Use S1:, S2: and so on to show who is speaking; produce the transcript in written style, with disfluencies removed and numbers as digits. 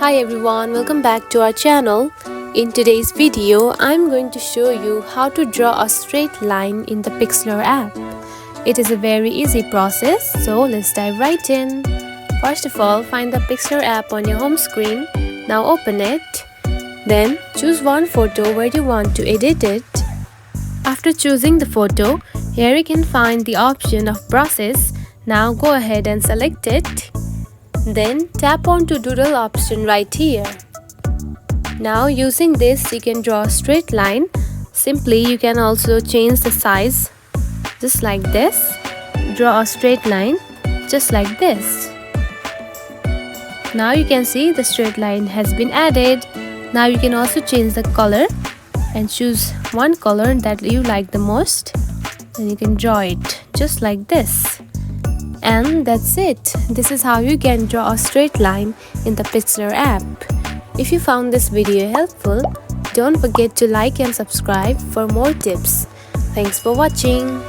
S1: Hi everyone, welcome back to our channel. In today's video, I'm going to show you how to draw a straight line in the Pixlr app. It is a very easy process, so let's dive right in. First of all, find the Pixlr app on your home screen. Now open it. Then choose one photo where you want to edit it. After choosing the photo, here you can find the option of process. Now go ahead and select it. Then tap on to doodle option right here. Now using this you can draw a straight line. Simply you can also change the size just like this. Draw a straight line just like this. Now you can see the straight line has been added. Now you can also change the color and choose one color that you like the most. And you can draw it just like this. And that's it. This is how you can draw a straight line in the Pixlr app. If you found this video helpful, don't forget to like and subscribe for more tips. Thanks for watching.